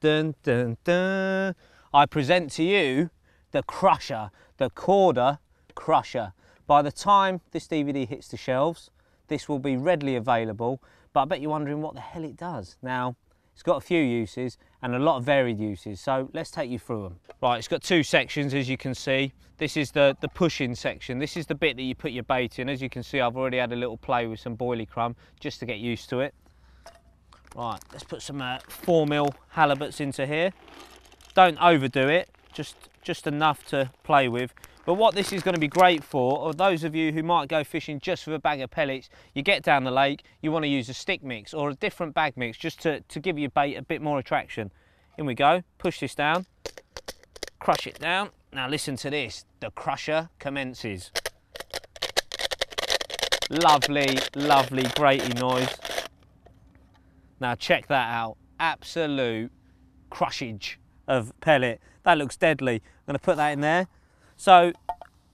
Dun, dun, dun. I present to you the Krusha, the Korda Krusha. By the time this DVD hits the shelves, this will be readily available, but I bet you're wondering what the hell it does. Now, it's got a few uses and a lot of varied uses, so let's take you through them. Right, it's got two sections, as you can see. This is the push-in section. This is the bit that you put your bait in. As you can see, I've already had a little play with some boilie crumb just to get used to it. Right, let's put some 4mm halibuts into here. Don't overdo it, just enough to play with. But what this is going to be great for, or those of you who might go fishing just with a bag of pellets, you get down the lake, you want to use a stick mix or a different bag mix just to give your bait a bit more attraction. In we go, push this down, crush it down. Now listen to this, the Krusha commences. Lovely, lovely grating noise. Now check that out, absolute crushage of pellet. That looks deadly. I'm going to put that in there. So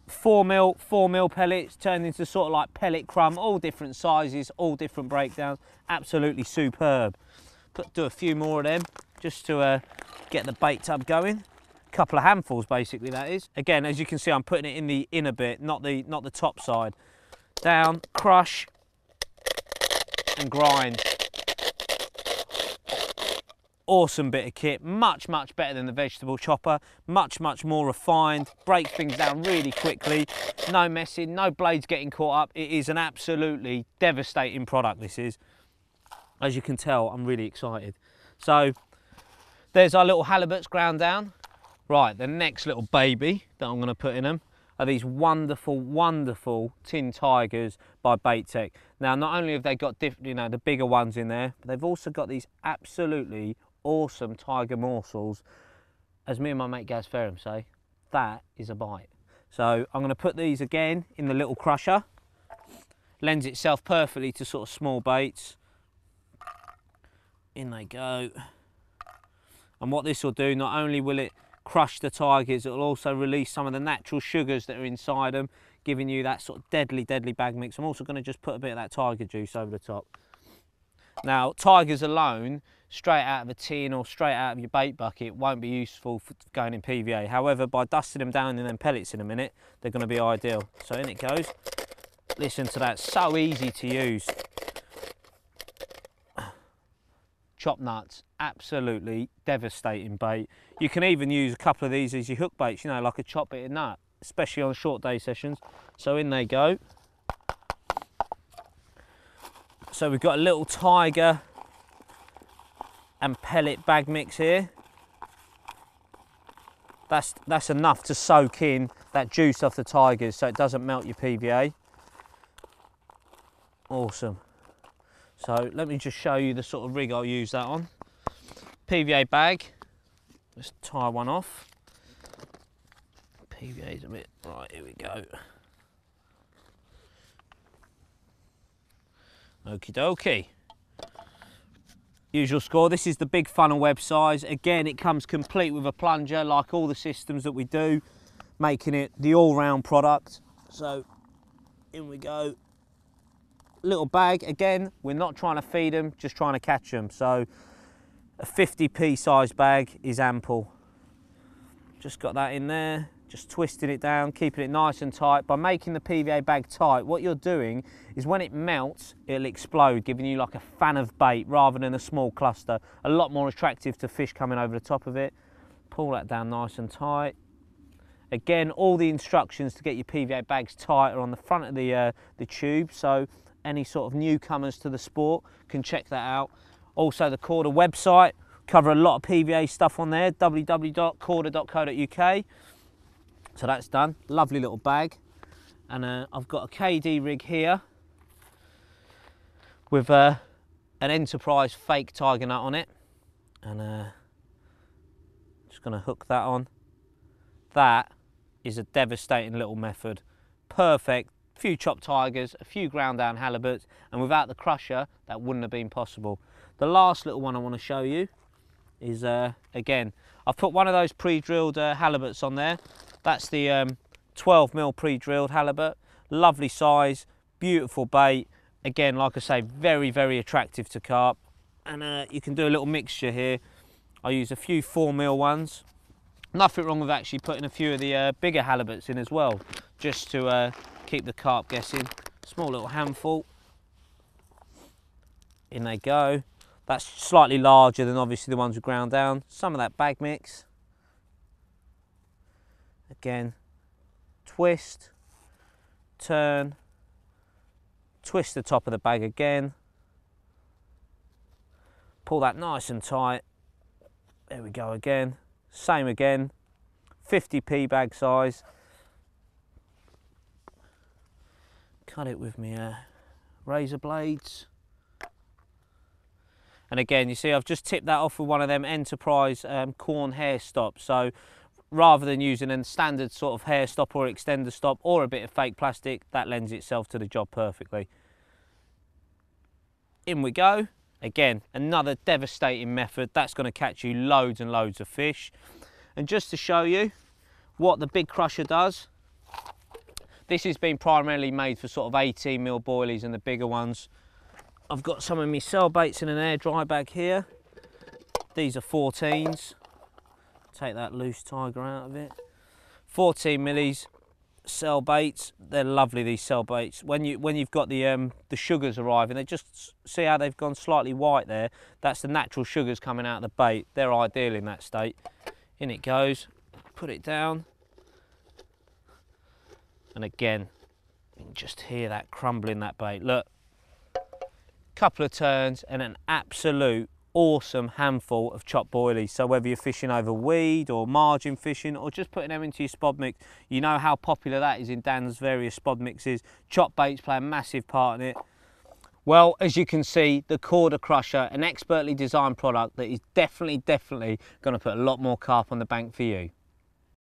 4mm pellets turned into sort of like pellet crumb, all different sizes, all different breakdowns, absolutely superb. Do a few more of them just to get the bait tub going. A couple of handfuls basically, that is. Again, as you can see, I'm putting it in the inner bit, not the top side. Down, crush and grind. Awesome bit of kit, much better than the vegetable chopper, much more refined, breaks things down really quickly, no messing, no blades getting caught up. It is an absolutely devastating product, this is. As you can tell, I'm really excited. So there's our little halibuts ground down. Right, the next little baby that I'm going to put in them are these wonderful tin tigers by Bait Tech. Now, not only have they got the bigger ones in there, but they've also got these absolutely awesome tiger morsels. As me and my mate Gaz Ferrum say, that is a bite. So I'm going to put these again in the little Krusha. Lends itself perfectly to sort of small baits. In they go. And what this will do, not only will it crush the tigers, it will also release some of the natural sugars that are inside them, giving you that sort of deadly bag mix. I'm also going to just put a bit of that tiger juice over the top. Now, tigers alone, straight out of a tin or straight out of your bait bucket, won't be useful for going in PVA. However, by dusting them down in them pellets in a minute, they're going to be ideal. So in it goes. Listen to that, so easy to use. Chop nuts, absolutely devastating bait. You can even use a couple of these as your hook baits, you know, like a chop bitted nut, especially on short day sessions. So in they go. So we've got a little tiger and pellet bag mix here. That's enough to soak in that juice off the tigers so it doesn't melt your PVA. Awesome. So let me just show you the sort of rig I'll use that on. PVA bag, let's tie one off. PVA's a bit, right, here we go. Okie dokie. Usual score, this is the big funnel web size. Again, it comes complete with a plunger like all the systems that we do, making it the all-round product. So in we go. Little bag, again, we're not trying to feed them, just trying to catch them. So a 50p size bag is ample. Just got that in there, just twisting it down, keeping it nice and tight. By making the PVA bag tight, what you're doing is when it melts, it'll explode, giving you like a fan of bait rather than a small cluster. A lot more attractive to fish coming over the top of it. Pull that down nice and tight. Again, all the instructions to get your PVA bags tight are on the front of the tube, so any sort of newcomers to the sport can check that out. Also the Korda website, cover a lot of PVA stuff on there, www.korda.co.uk. So that's done, lovely little bag. And I've got a KD rig here with an Enterprise fake tiger nut on it. And just gonna hook that on. That is a devastating little method. Perfect. A few chopped tigers, a few ground down halibuts, and without the Krusha, that wouldn't have been possible. The last little one I want to show you is, again, I've put one of those pre-drilled halibuts on there. That's the 12mm pre-drilled halibut. Lovely size, beautiful bait. Again, like I say, very attractive to carp. And you can do a little mixture here I use a few 4mm ones. Nothing wrong with actually putting a few of the bigger halibuts in as well, just to keep the carp guessing. Small little handful. In they go. That's slightly larger than obviously the ones we ground down. Some of that bag mix. Again, twist, turn, twist the top of the bag again. Pull that nice and tight. There we go again. Same again. 50p bag size. Cut it with my razor blades. And again, you see I've just tipped that off with one of them Enterprise corn hair stops. So rather than using a standard sort of hair stop or extender stop or a bit of fake plastic, that lends itself to the job perfectly. In we go. Again, another devastating method. That's going to catch you loads and loads of fish. And just to show you what the big crusher does, this has been primarily made for sort of 18mm boilies and the bigger ones. I've got some of my cell baits in an air dry bag here. These are 14s. Take that loose tiger out of it. 14 millis cell baits. They're lovely, these cell baits. When you've got the sugars arriving, they just see how they've gone slightly white there. That's the natural sugars coming out of the bait. They're ideal in that state. In it goes. Put it down. And again, you can just hear that crumbling that bait. Look. Couple of turns and an absolute awesome handful of chopped boilies. So whether you're fishing over weed or margin fishing or just putting them into your spod mix, you know how popular that is in Dan's various spod mixes. Chopped baits play a massive part in it. Well, as you can see, the Korda Krusha, an expertly designed product that is definitely going to put a lot more carp on the bank for you.